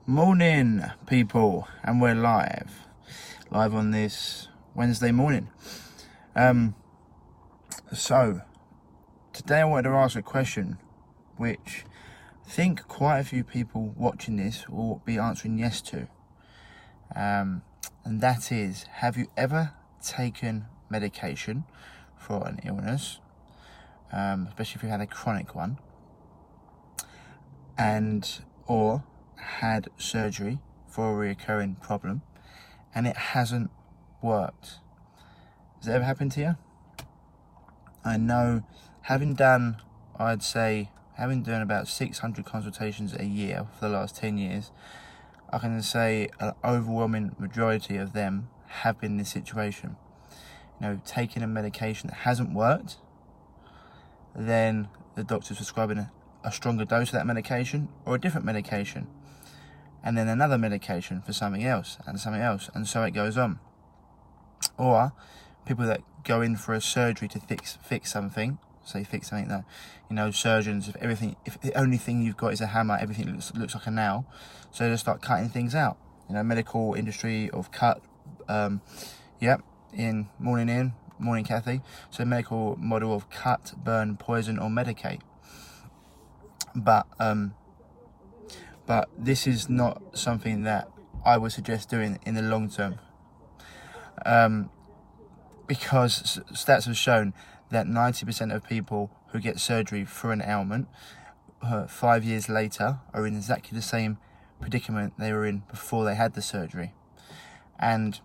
Morning, people, and we're live on this Wednesday morning. So today I wanted to ask a question which I think quite a few people watching this will be answering yes to, and that is, have you ever taken medication for an illness, especially if you had a chronic one, or had surgery for a recurring problem and it hasn't worked? Has that ever happened to you? I know, having done about 600 consultations a year for the last 10 years, I can say an overwhelming majority of them have been in this situation. Taking a medication that hasn't worked, then the doctor's prescribing a stronger dose of that medication or a different medication, and then another medication for something else, and so it goes on. Or people that go in for a surgery to fix something. Surgeons, if the only thing you've got is a hammer, everything looks like a nail, so they just start cutting things out. Medical industry of cut. Morning Kathy. So medical model of cut, burn, poison, or medicate. But this is not something that I would suggest doing in the long term, because stats have shown that 90% of people who get surgery for an ailment 5 years later are in exactly the same predicament they were in before they had the surgery. And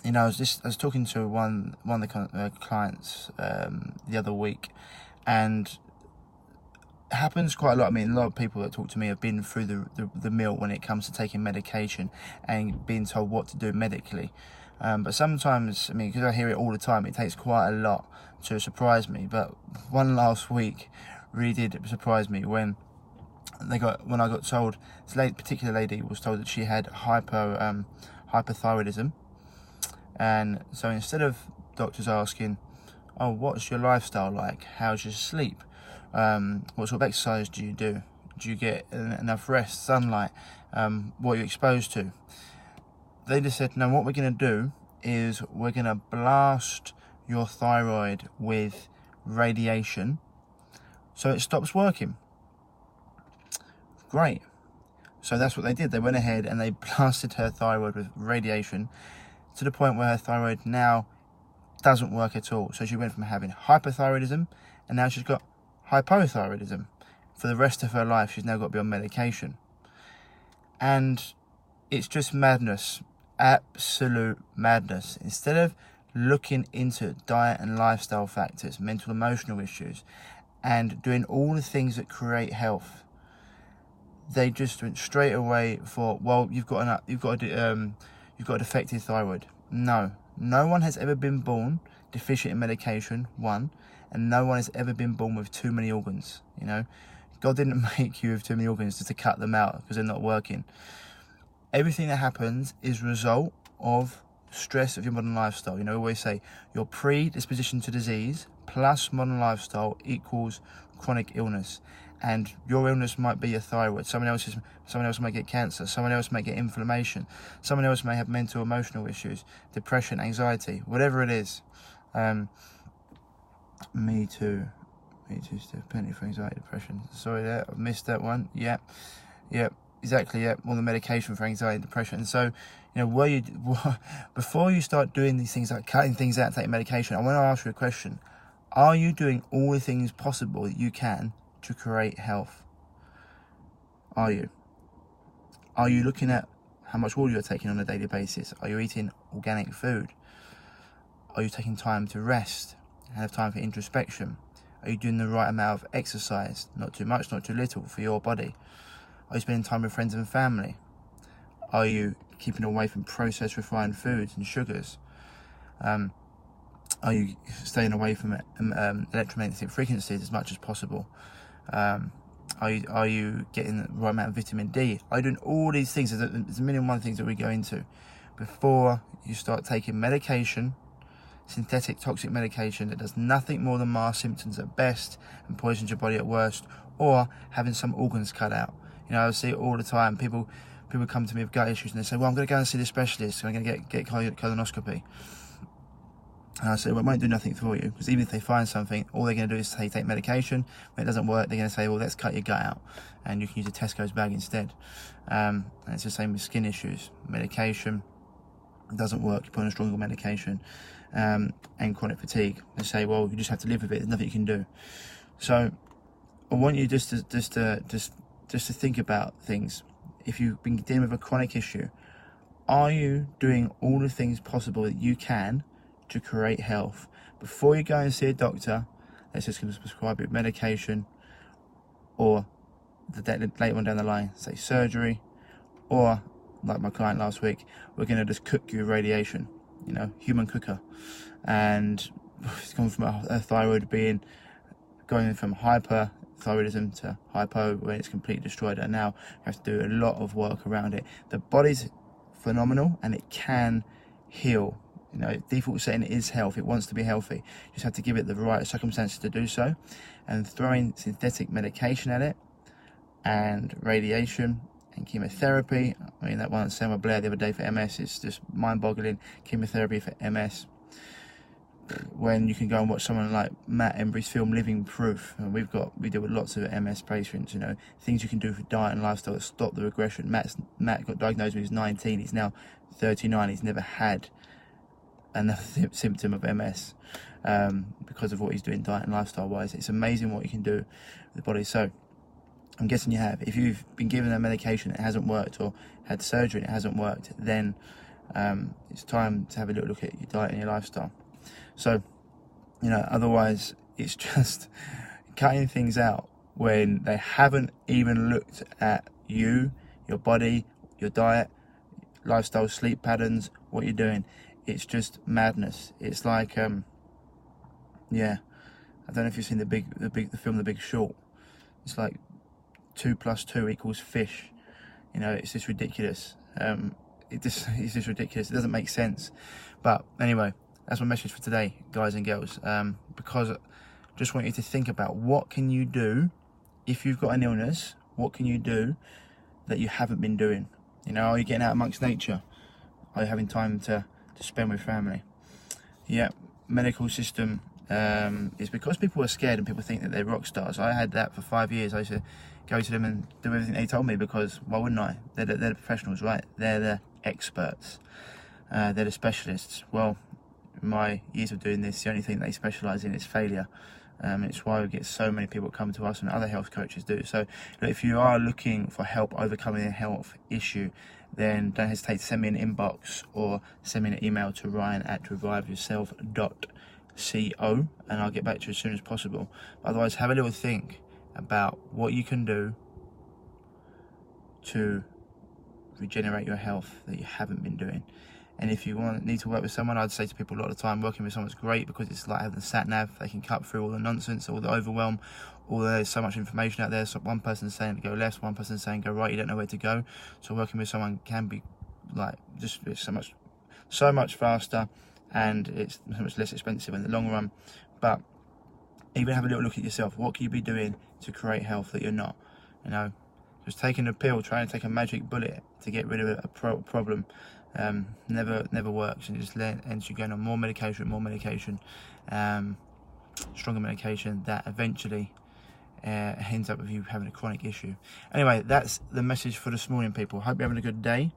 I was talking to one of the clients the other week, and it happens quite a lot. A lot of people that talk to me have been through the mill when it comes to taking medication and being told what to do medically. But sometimes, because I hear it all the time, it takes quite a lot to surprise me. But one last week really did surprise me when I got told, this particular lady was told that she had hypothyroidism. And so instead of doctors asking, oh, what's your lifestyle like? How's your sleep? What sort of exercise do you do? Do you get enough rest, sunlight? What are you exposed to? They just said, no, what we're going to do is we're going to blast your thyroid with radiation so it stops working. Great. So that's what they did. They went ahead and they blasted her thyroid with radiation to the point where her thyroid now doesn't work at all. So she went from having hypothyroidism and now she's got hypothyroidism. For the rest of her life, she's now got to be on medication. And it's just madness. Absolute madness. Instead of looking into diet and lifestyle factors, mental emotional issues, and doing all the things that create health, they just went straight away for, well, you've got a defective thyroid. No one has ever been born deficient in medication, one, and no one has ever been born with too many organs. God didn't make you with too many organs just to cut them out because they're not working. Everything that happens is a result of stress of your modern lifestyle. We always say your predisposition to disease plus modern lifestyle equals chronic illness. And your illness might be a thyroid. Someone else might get cancer. Someone else might get inflammation. Someone else may have mental emotional issues, depression, anxiety, whatever it is. Me too, Steph. Plenty for anxiety, depression. Sorry there, I've missed that one. Yep, exactly. Yep, all the medication for anxiety and depression. And so, before you start doing these things like cutting things out, taking medication, I want to ask you a question. Are you doing all the things possible that you can to create health? Are you looking at how much water you're taking on a daily basis? Are you eating organic food? Are you taking time to rest and have time for introspection? Are you doing the right amount of exercise? Not too much, not too little, for your body. Are you spending time with friends and family? Are you keeping away from processed refined foods and sugars? Are you staying away from electromagnetic frequencies as much as possible? Are you getting the right amount of vitamin D? Are you doing all these things? There's a million and one things that we go into before you start taking medication, synthetic toxic medication that does nothing more than mask symptoms at best and poisons your body at worst, or having some organs cut out. I see it all the time. People people come to me with gut issues and they say, well, I'm going to go and see the specialist, I'm going to get colonoscopy. And I say, well, it won't do nothing for you, because even if they find something, all they're going to do is say take medication. When it doesn't work, they're going to say, well, let's cut your gut out, and you can use a Tesco's bag instead. And it's the same with skin issues. Medication doesn't work, you put on a stronger medication. And chronic fatigue, they say, well, you just have to live with it, there's nothing you can do. So I want you just to think about things. If you've been dealing with a chronic issue, are you doing all the things possible that you can to create health? Before you go and see a doctor, let's just prescribe you medication, or later on down the line, say surgery, or like my client last week, we're going to just cook you with radiation, you know, human cooker. And it's gone from a thyroid going from hyperthyroidism to hypo, when it's completely destroyed, and now you have to do a lot of work around it. The body's phenomenal and it can heal. You know, default setting is health. It wants to be healthy. You just have to give it the right circumstances to do so. And throwing synthetic medication at it, and radiation and chemotherapy. I mean, that one that Selma Blair the other day for MS is just mind-boggling. Chemotherapy for MS. When you can go and watch someone like Matt Embry's film Living Proof, and we deal with lots of MS patients, you know, things you can do for diet and lifestyle to stop the regression. Matt got diagnosed when he was 19, he's now 39, he's never had another symptom of MS because of what he's doing diet and lifestyle wise. It's amazing what you can do with the body. So I'm guessing you have. If you've been given a medication and it hasn't worked, or had surgery and it hasn't worked, then it's time to have a little look at your diet and your lifestyle. So, you know, otherwise it's just cutting things out when they haven't even looked at you, your body, your diet, lifestyle, sleep patterns, what you're doing. It's just madness. It's like, yeah, I don't know if you've seen the film The Big Short. It's like 2 + 2 = fish. You know, it's just ridiculous. It's just ridiculous. It doesn't make sense. But anyway, that's my message for today, guys and girls. Because I just want you to think about, what can you do if you've got an illness? What can you do that you haven't been doing? You know, are you getting out amongst nature? Are you having time to spend with family? Yeah, medical system is because people are scared and people think that they're rock stars. I had that for 5 years. I used to go to them and do everything they told me, because why wouldn't I? They're the professionals, right? They're the experts. They're the specialists. Well, in my years of doing this, the only thing they specialise in is failure. It's why we get so many people come to us, and other health coaches do. So if you are looking for help overcoming a health issue, then don't hesitate to send me an inbox or send me an email to ryan@reviveyourself.co, and I'll get back to you as soon as possible. But otherwise, have a little think about what you can do to regenerate your health that you haven't been doing. And if you need to work with someone, I'd say to people a lot of the time, working with someone's great, because it's like having a sat nav. They can cut through all the nonsense, all the overwhelm, there's so much information out there. So one person's saying to go left, one person's saying go right, you don't know where to go. So working with someone can be like it's so much faster, and it's so much less expensive in the long run. But even have a little look at yourself. What can you be doing to create health that you're not? You know, just taking a pill, trying to take a magic bullet to get rid of a problem, never works, and just ends you going on more medication, stronger medication, that eventually ends up with you having a chronic issue. Anyway, that's the message for this morning, people. Hope you're having a good day.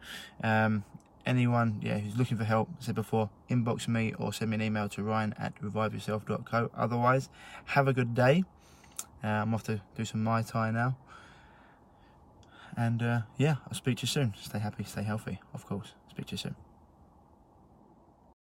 Anyone who's looking for help, as I said before, inbox me or send me an email to ryan@reviveyourself.co. Otherwise, have a good day. I'm off to do some Mai Tai now. And I'll speak to you soon. Stay happy, stay healthy, of course. Speak to you soon.